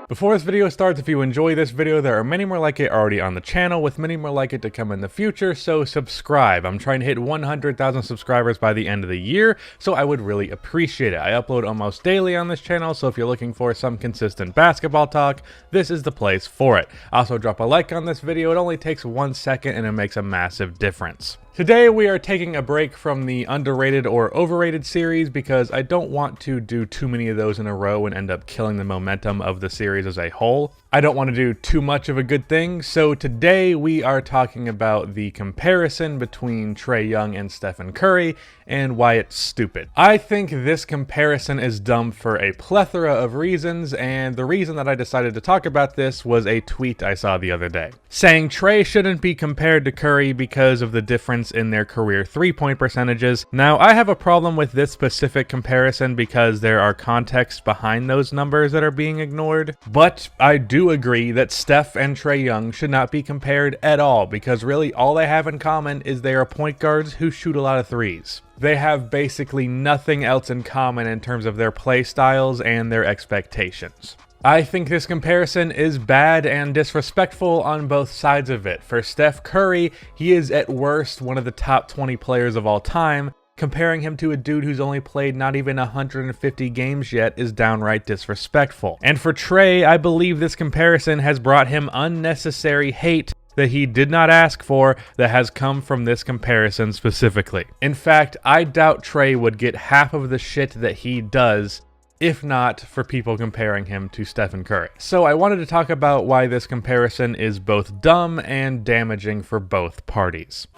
Before this video starts, if you enjoy this video, there are many more like it already on the channel, with many more like it to come in the future, so subscribe. I'm trying to hit 100,000 subscribers by the end of the year, so I would really appreciate it. I upload almost daily on this channel, so if you're looking for some consistent basketball talk, this is the place for it. Also, drop a like on this video. It only takes 1 second and it makes a massive difference. Today we are taking a break from the underrated or overrated series because I don't want to do too many of those in a row and end up killing the momentum of the series as a whole. I don't want to do too much of a good thing, so today we are talking about the comparison between Trae Young and Stephen Curry and why it's stupid. I think this comparison is dumb for a plethora of reasons, and the reason that I decided to talk about this was a tweet I saw the other day, saying Trae shouldn't be compared to Curry because of the difference in their career three-point percentages. Now, I have a problem with this specific comparison because there are contexts behind those numbers that are being ignored, but I do agree that Steph and Trae Young should not be compared at all because really all they have in common is they are point guards who shoot a lot of threes. They have basically nothing else in common in terms of their play styles and their expectations. I think this comparison is bad and disrespectful on both sides of it. For Steph Curry, he is at worst one of the top 20 players of all time. Comparing him to a dude who's only played not even 150 games yet is downright disrespectful. And for Trae, I believe this comparison has brought him unnecessary hate that he did not ask for that has come from this comparison specifically. In fact, I doubt Trae would get half of the shit that he does if not for people comparing him to Stephen Curry. So I wanted to talk about why this comparison is both dumb and damaging for both parties.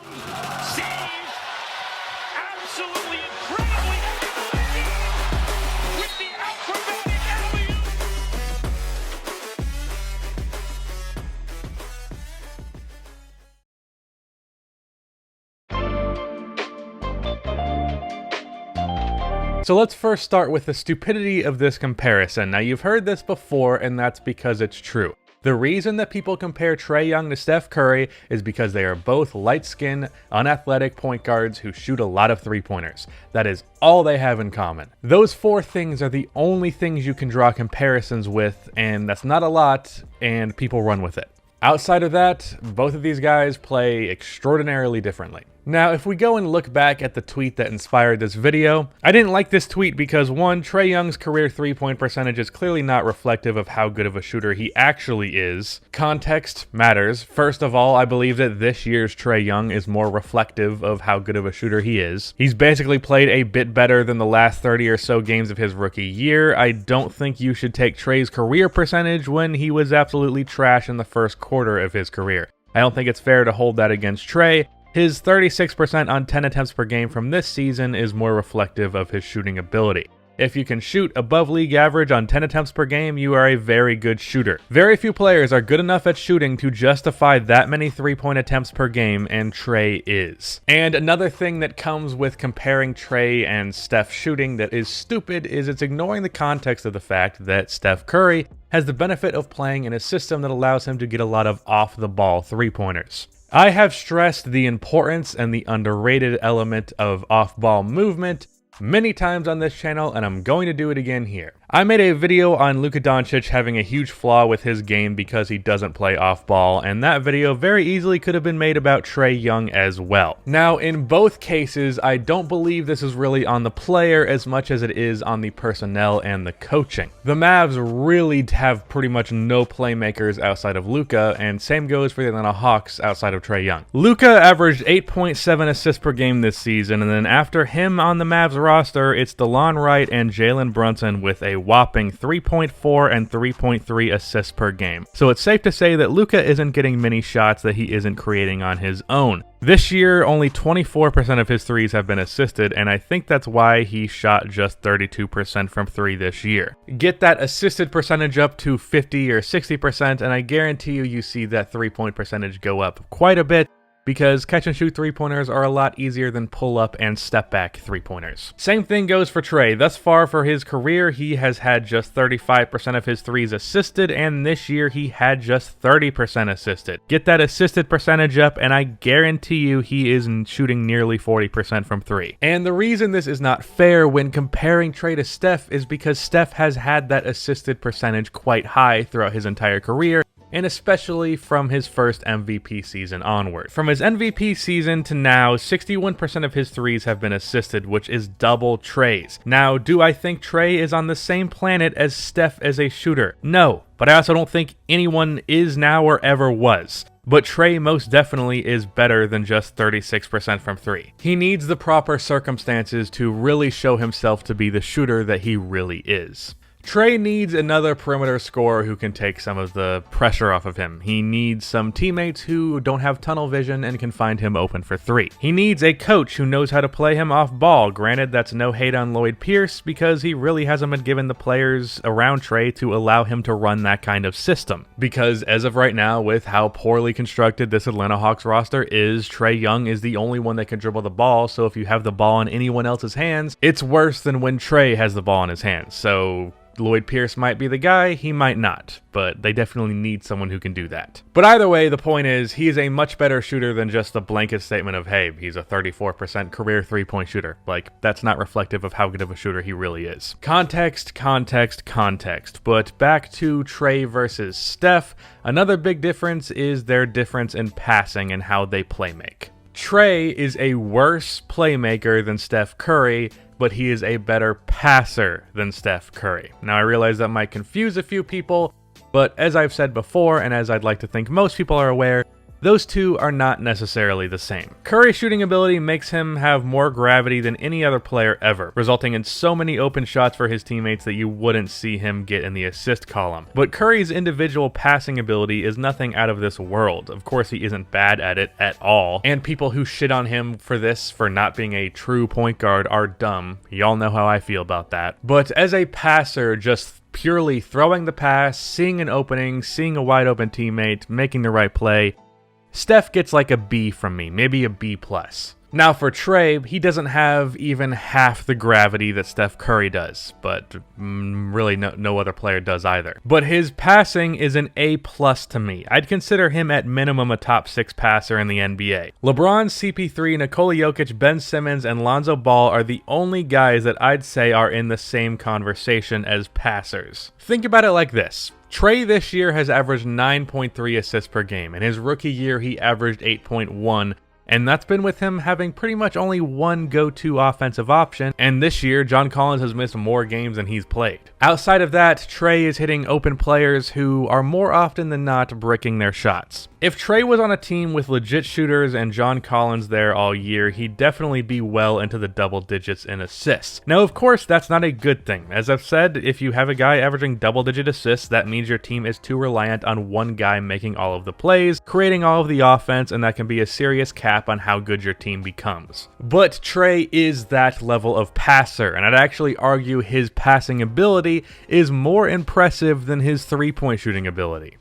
So let's first start with the stupidity of this comparison. Now, you've heard this before, and that's because it's true. The reason that people compare Trae Young to Steph Curry is because they are both light-skinned, unathletic point guards who shoot a lot of three-pointers. That is all they have in common. Those four things are the only things you can draw comparisons with, and that's not a lot, and people run with it. Outside of that, both of these guys play extraordinarily differently. Now, if we go and look back at the tweet that inspired this video, I didn't like this tweet because one, Trae Young's career three-point percentage is clearly not reflective of how good of a shooter he actually is. Context matters. First of all, I believe that this year's Trae Young is more reflective of how good of a shooter he is. He's basically played a bit better than the last 30 or so games of his rookie year. I don't think you should take Trae's career percentage when he was absolutely trash in the first quarter of his career. I don't think it's fair to hold that against Trae. His 36% on 10 attempts per game from this season is more reflective of his shooting ability. If you can shoot above league average on 10 attempts per game, you are a very good shooter. Very few players are good enough at shooting to justify that many three-point attempts per game, and Trae is. And another thing that comes with comparing Trae and Steph shooting that is stupid is it's ignoring the context of the fact that Steph Curry has the benefit of playing in a system that allows him to get a lot of off-the-ball three-pointers. I have stressed the importance and the underrated element of off-ball movement many times on this channel, and I'm going to do it again here. I made a video on Luka Doncic having a huge flaw with his game because he doesn't play off-ball, and that video very easily could have been made about Trae Young as well. Now, in both cases, I don't believe this is really on the player as much as it is on the personnel and the coaching. The Mavs really have pretty much no playmakers outside of Luka, and same goes for the Atlanta Hawks outside of Trae Young. Luka averaged 8.7 assists per game this season, and then after him on the Mavs roster, it's DeLon Wright and Jalen Brunson with a whopping 3.4 and 3.3 assists per game. So it's safe to say that Luka isn't getting many shots that he isn't creating on his own. This year, only 24% of his threes have been assisted, and I think that's why he shot just 32% from three this year. Get that assisted percentage up to 50 or 60%, and I guarantee you see that three-point percentage go up quite a bit. because catch and shoot three-pointers are a lot easier than pull-up and step-back three-pointers. Same thing goes for Trae. Thus far for his career, he has had just 35% of his threes assisted, and this year he had just 30% assisted. Get that assisted percentage up, and I guarantee you he is shooting nearly 40% from three. And the reason this is not fair when comparing Trae to Steph is because Steph has had that assisted percentage quite high throughout his entire career, and especially from his first MVP season onward. From his MVP season to now, 61% of his threes have been assisted, which is double Trae's. Now, do I think Trae is on the same planet as Steph as a shooter? No, but I also don't think anyone is now or ever was. But Trae most definitely is better than just 36% from three. He needs the proper circumstances to really show himself to be the shooter that he really is. Trae needs another perimeter scorer who can take some of the pressure off of him. He needs some teammates who don't have tunnel vision and can find him open for three. He needs a coach who knows how to play him off ball. Granted, that's no hate on Lloyd Pierce because he really hasn't been given the players around Trae to allow him to run that kind of system. Because as of right now, with how poorly constructed this Atlanta Hawks roster is, Trae Young is the only one that can dribble the ball, so if you have the ball in anyone else's hands, it's worse than when Trae has the ball in his hands. So Lloyd Pierce might be the guy, he might not, but they definitely need someone who can do that. But either way, the point is, he is a much better shooter than just a blanket statement of, hey, he's a 34% career three-point shooter. Like, that's not reflective of how good of a shooter he really is. Context, context, context. But back to Trae versus Steph, another big difference is their difference in passing and how they play make. Trae is a worse playmaker than Steph Curry, but he is a better passer than Steph Curry. Now, I realize that might confuse a few people, but as I've said before, and as I'd like to think most people are aware, those two are not necessarily the same. Curry's shooting ability makes him have more gravity than any other player ever, resulting in so many open shots for his teammates that you wouldn't see him get in the assist column. But Curry's individual passing ability is nothing out of this world. Of course, he isn't bad at it at all, and people who shit on him for this, for not being a true point guard, are dumb. Y'all know how I feel about that. But as a passer, just purely throwing the pass, seeing an opening, seeing a wide open teammate, making the right play, Steph gets like a B from me, maybe a B+. Now for Trae, he doesn't have even half the gravity that Steph Curry does, but really no other player does either. But his passing is an A+ to me. I'd consider him at minimum a top 6 passer in the NBA. LeBron, CP3, Nikola Jokic, Ben Simmons, and Lonzo Ball are the only guys that I'd say are in the same conversation as passers. Think about it like this. Trae this year has averaged 9.3 assists per game. In his rookie year, he averaged 8.1, and that's been with him having pretty much only one go-to offensive option, and this year, John Collins has missed more games than he's played. Outside of that, Trae is hitting open players who are more often than not bricking their shots. If Trae was on a team with legit shooters and John Collins there all year, he'd definitely be well into the double digits in assists. Now, of course, that's not a good thing. As I've said, if you have a guy averaging double-digit assists, that means your team is too reliant on one guy making all of the plays, creating all of the offense, and that can be a serious cap on how good your team becomes. But Trae is that level of passer, and I'd actually argue his passing ability is more impressive than his three-point shooting ability.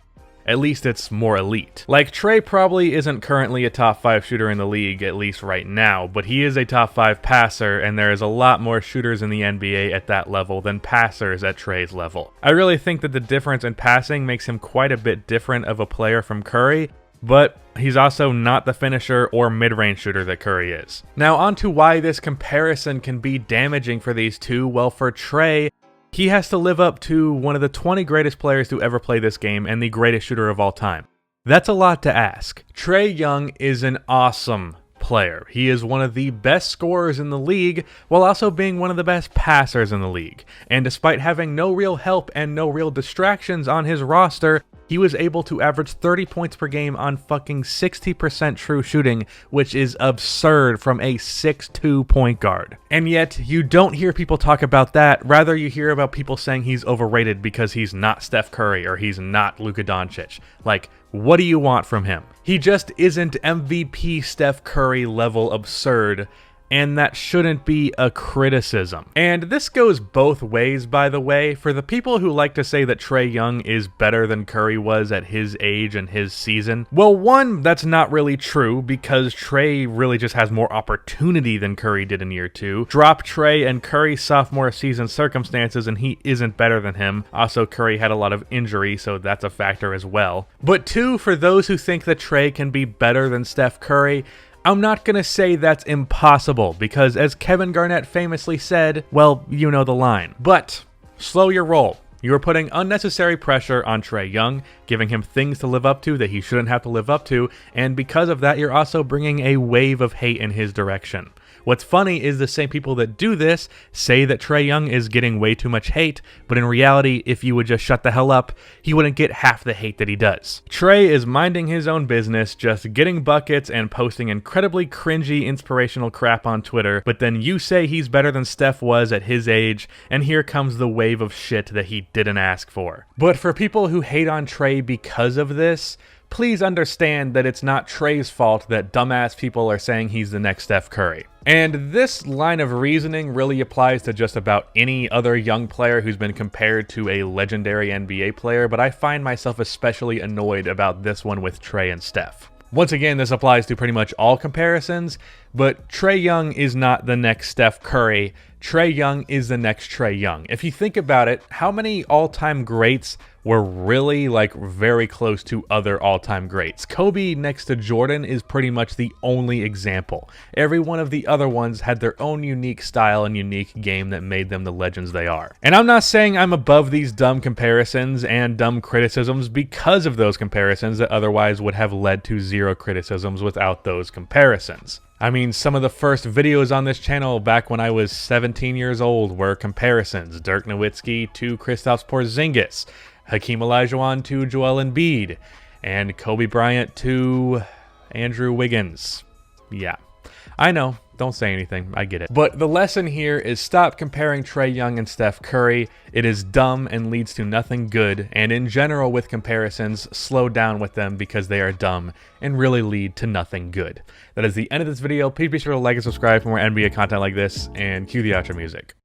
At least it's more elite. Like, Trae probably isn't currently a top 5 shooter in the league, at least right now, but he is a top 5 passer, and there is a lot more shooters in the NBA at that level than passers at Trae's level. I really think that the difference in passing makes him quite a bit different of a player from Curry, but he's also not the finisher or mid-range shooter that Curry is. Now, on to why this comparison can be damaging for these two. Well, for Trae, he has to live up to one of the 20 greatest players to ever play this game and the greatest shooter of all time. That's a lot to ask. Trae Young is an awesome player. He is one of the best scorers in the league while also being one of the best passers in the league. And despite having no real help and no real distractions on his roster, he was able to average 30 points per game on fucking 60% true shooting, which is absurd from a 6'2" point guard. And yet, you don't hear people talk about that. Rather, you hear about people saying he's overrated because he's not Steph Curry or he's not Luka Doncic. Like, what do you want from him? He just isn't MVP Steph Curry level absurd. and that shouldn't be a criticism. And this goes both ways, by the way. For the people who like to say that Trae Young is better than Curry was at his age and his season, well, one, that's not really true because Trae really just has more opportunity than Curry did in year 2. Drop Trae and Curry's sophomore season circumstances and he isn't better than him. Also, Curry had a lot of injury, so that's a factor as well. But two, for those who think that Trae can be better than Steph Curry, I'm not going to say that's impossible because as Kevin Garnett famously said, well, you know the line. But slow your roll. You are putting unnecessary pressure on Trae Young, giving him things to live up to that he shouldn't have to live up to, and because of that, you're also bringing a wave of hate in his direction. What's funny is the same people that do this say that Trae Young is getting way too much hate, but in reality, if you would just shut the hell up, he wouldn't get half the hate that he does. Trae is minding his own business, just getting buckets and posting incredibly cringy inspirational crap on Twitter, but then you say he's better than Steph was at his age, and here comes the wave of shit that he didn't ask for. But for people who hate on Trae because of this, please understand that it's not Trae's fault that dumbass people are saying he's the next Steph Curry. And this line of reasoning really applies to just about any other young player who's been compared to a legendary NBA player, but I find myself especially annoyed about this one with Trae and Steph. Once again, this applies to pretty much all comparisons, but Trae Young is not the next Steph Curry. Trae Young is the next Trae Young. If you think about it, how many all-time greats were really very close to other all-time greats? Kobe next to Jordan is pretty much the only example. Every one of the other ones had their own unique style and unique game that made them the legends they are. And I'm not saying I'm above these dumb comparisons and dumb criticisms because of those comparisons that otherwise would have led to zero criticisms without those comparisons. I mean, some of the first videos on this channel back when I was 17 years old were comparisons. Dirk Nowitzki to Kristaps Porzingis, Hakeem Olajuwon to Joel Embiid, and Kobe Bryant to Andrew Wiggins. Yeah, I know. Don't say anything. I get it. But the lesson here is stop comparing Trae Young and Steph Curry. It is dumb and leads to nothing good. And in general with comparisons, slow down with them because they are dumb and really lead to nothing good. That is the end of this video. Please be sure to like and subscribe for more NBA content like this and cue the outro music.